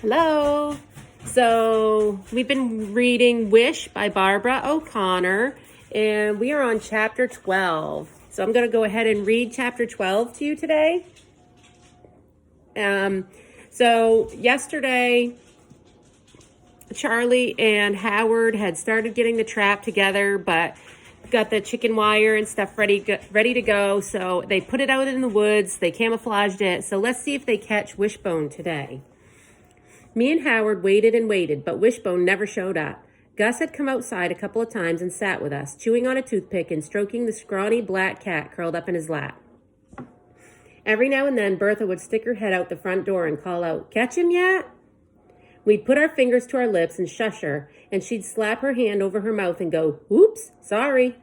Hello. So we've been reading Wish by Barbara O'Connor, and we are on chapter 12. So I'm going to go ahead and read chapter 12 to you today. So yesterday, Charlie and Howard had started getting the trap together, but got the chicken wire and stuff ready to go. So they put it out in the woods. They camouflaged it. So let's see if they catch Wishbone today. Me and Howard waited and waited, but Wishbone never showed up. Gus had come outside a couple of times and sat with us, chewing on a toothpick and stroking the scrawny black cat curled up in his lap. Every now and then, Bertha would stick her head out the front door and call out, "Catch him yet?" We'd put our fingers to our lips and shush her, and she'd slap her hand over her mouth and go, "Oops, sorry."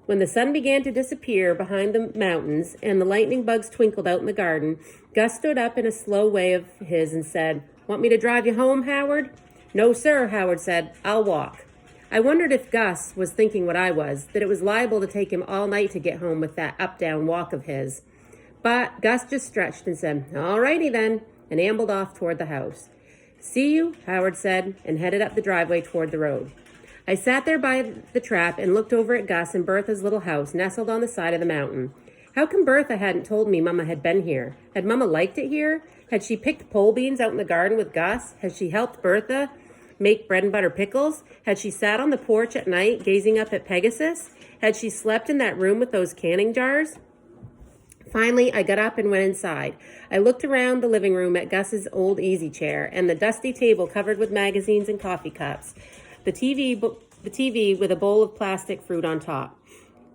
When the sun began to disappear behind the mountains and the lightning bugs twinkled out in the garden, Gus stood up in a slow way of his and said, "Want me to drive you home, Howard?" "No, sir," Howard said. "I'll walk." I wondered if Gus was thinking what I was, that it was liable to take him all night to get home with that up-down walk of his. But Gus just stretched and said, "All righty then," and ambled off toward the house. "See you," Howard said, and headed up the driveway toward the road. I sat there by the trap and looked over at Gus and Bertha's little house nestled on the side of the mountain. How come Bertha hadn't told me Mama had been here? Had Mama liked it here? Had she picked pole beans out in the garden with Gus? Had she helped Bertha make bread and butter pickles? Had she sat on the porch at night gazing up at Pegasus? Had she slept in that room with those canning jars? Finally, I got up and went inside. I looked around the living room at Gus's old easy chair and the dusty table covered with magazines and coffee cups. The TV with a bowl of plastic fruit on top.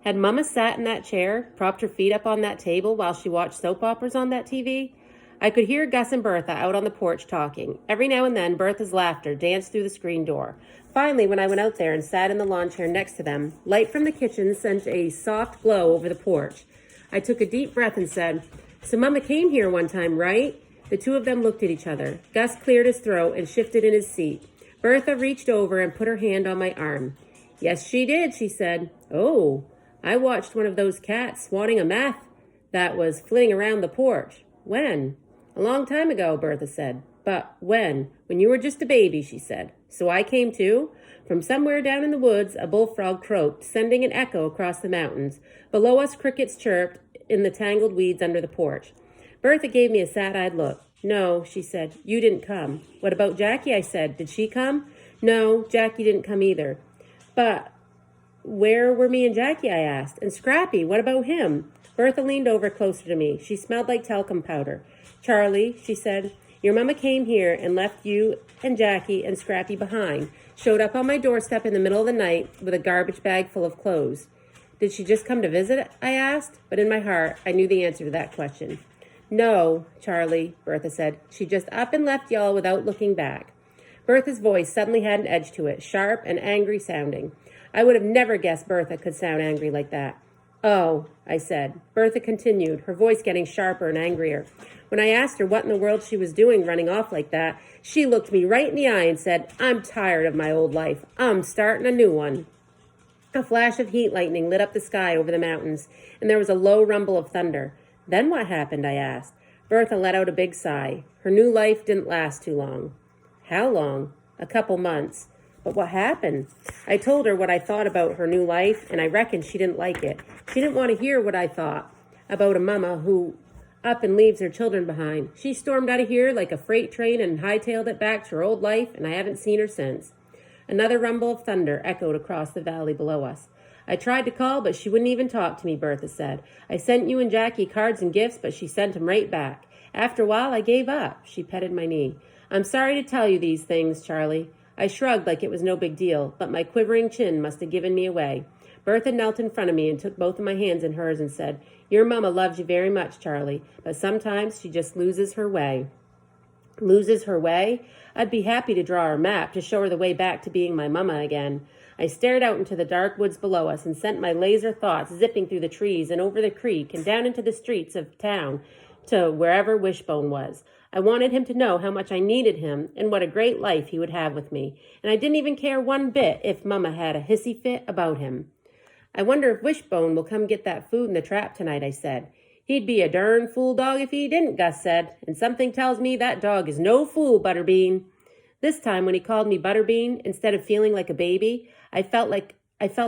Had Mama sat in that chair, propped her feet up on that table while she watched soap operas on that TV? I could hear Gus and Bertha out on the porch talking. Every now and then, Bertha's laughter danced through the screen door. Finally, when I went out there and sat in the lawn chair next to them, light from the kitchen sent a soft glow over the porch. I took a deep breath and said, "So Mama came here one time, right?" The two of them looked at each other. Gus cleared his throat and shifted in his seat. Bertha reached over and put her hand on my arm. "Yes, she did," she said. "Oh, I watched one of those cats swatting a moth that was flitting around the porch." "When?" "A long time ago," Bertha said. "But when? When you were just a baby," she said. "So I came too." From somewhere down in the woods, a bullfrog croaked, sending an echo across the mountains. Below us, crickets chirped in the tangled weeds under the porch. Bertha gave me a sad-eyed look. "No," she said, "you didn't come." "What about Jackie?" I said. "Did she come?" "No, Jackie didn't come either." "But where were me and Jackie?" I asked. "And Scrappy, what about him?" Bertha leaned over closer to me. She smelled like talcum powder. "Charlie," she said, "your mama came here and left you and Jackie and Scrappy behind. Showed up on my doorstep in the middle of the night with a garbage bag full of clothes." "Did she just come to visit?" I asked. But in my heart, I knew the answer to that question. "No, Charlie," Bertha said. "She just up and left y'all without looking back." Bertha's voice suddenly had an edge to it, sharp and angry sounding. I would have never guessed Bertha could sound angry like that. "Oh," I said. Bertha continued, her voice getting sharper and angrier. When I asked her what in the world she was doing running off like that, she looked me right in the eye and said, "I'm tired of my old life. I'm starting a new one." A flash of heat lightning lit up the sky over the mountains, and there was a low rumble of thunder. "Then what happened?" I asked. Bertha let out a big sigh. Her new life didn't last too long. "How long?" "A couple months." "But what happened?" I told her what I thought about her new life, and I reckoned she didn't like it. She didn't want to hear what I thought about a mama who up and leaves her children behind. She stormed out of here like a freight train and hightailed it back to her old life, and I haven't seen her since. Another rumble of thunder echoed across the valley below us. "I tried to call, but she wouldn't even talk to me," Bertha said. "I sent you and Jackie cards and gifts, but she sent 'em right back. After a while, I gave up." She petted my knee. "I'm sorry to tell you these things, Charlie." I shrugged like it was no big deal, but my quivering chin must have given me away. Bertha knelt in front of me and took both of my hands in hers and said, "Your mama loves you very much, Charlie, but sometimes she just loses her way." Loses her way? I'd be happy to draw her map to show her the way back to being my mama again. I stared out into the dark woods below us and sent my laser thoughts zipping through the trees and over the creek and down into the streets of town to wherever Wishbone was. I wanted him to know how much I needed him and what a great life he would have with me, and I didn't even care one bit if Mama had a hissy fit about him. "I wonder if Wishbone will come get that food in the trap tonight," I said. He'd be a darn fool dog if he didn't, Gus said, and something tells me that dog is no fool, Butterbean. This time when he called me Butterbean, instead of feeling like a baby, I felt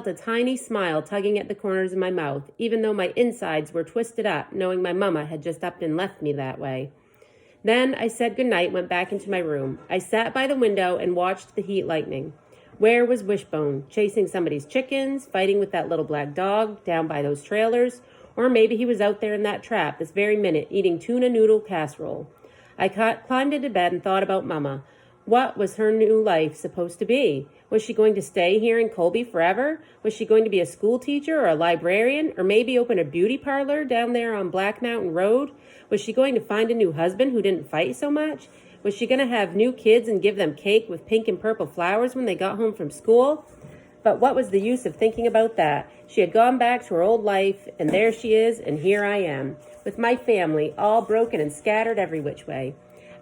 a tiny smile tugging at the corners of my mouth, even though my insides were twisted up, knowing my mama had just up and left me that way. Then I said goodnight and went back into my room. I sat by the window and watched the heat lightning. Where was Wishbone? Chasing somebody's chickens, fighting with that little black dog down by those trailers, or maybe he was out there in that trap this very minute eating tuna noodle casserole. I climbed into bed and thought about Mama. What was her new life supposed to be? Was she going to stay here in Colby forever? Was she going to be a school teacher or a librarian, or maybe open a beauty parlor down there on Black Mountain Road? Was she going to find a new husband who didn't fight so much? Was she going to have new kids and give them cake with pink and purple flowers when they got home from school? But what was the use of thinking about that? She had gone back to her old life, and there she is, and here I am, with my family all broken and scattered every which way.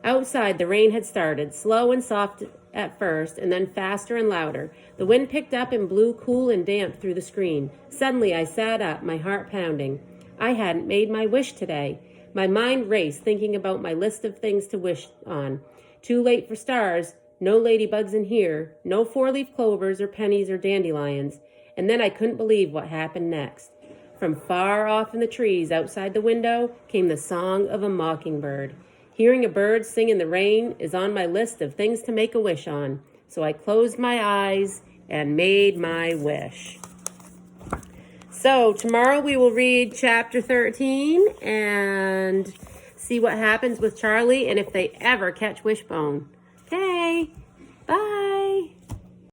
Outside, the rain had started, slow and soft at first, and then faster and louder. The wind picked up and blew cool and damp through the screen. Suddenly, I sat up, my heart pounding. I hadn't made my wish today. My mind raced, thinking about my list of things to wish on. Too late for stars, no ladybugs in here, no four-leaf clovers or pennies or dandelions. And then I couldn't believe what happened next. From far off in the trees outside the window came the song of a mockingbird. Hearing a bird sing in the rain is on my list of things to make a wish on. So I closed my eyes and made my wish. So tomorrow we will read chapter 13 and see what happens with Charlie and if they ever catch Wishbone. Okay, bye.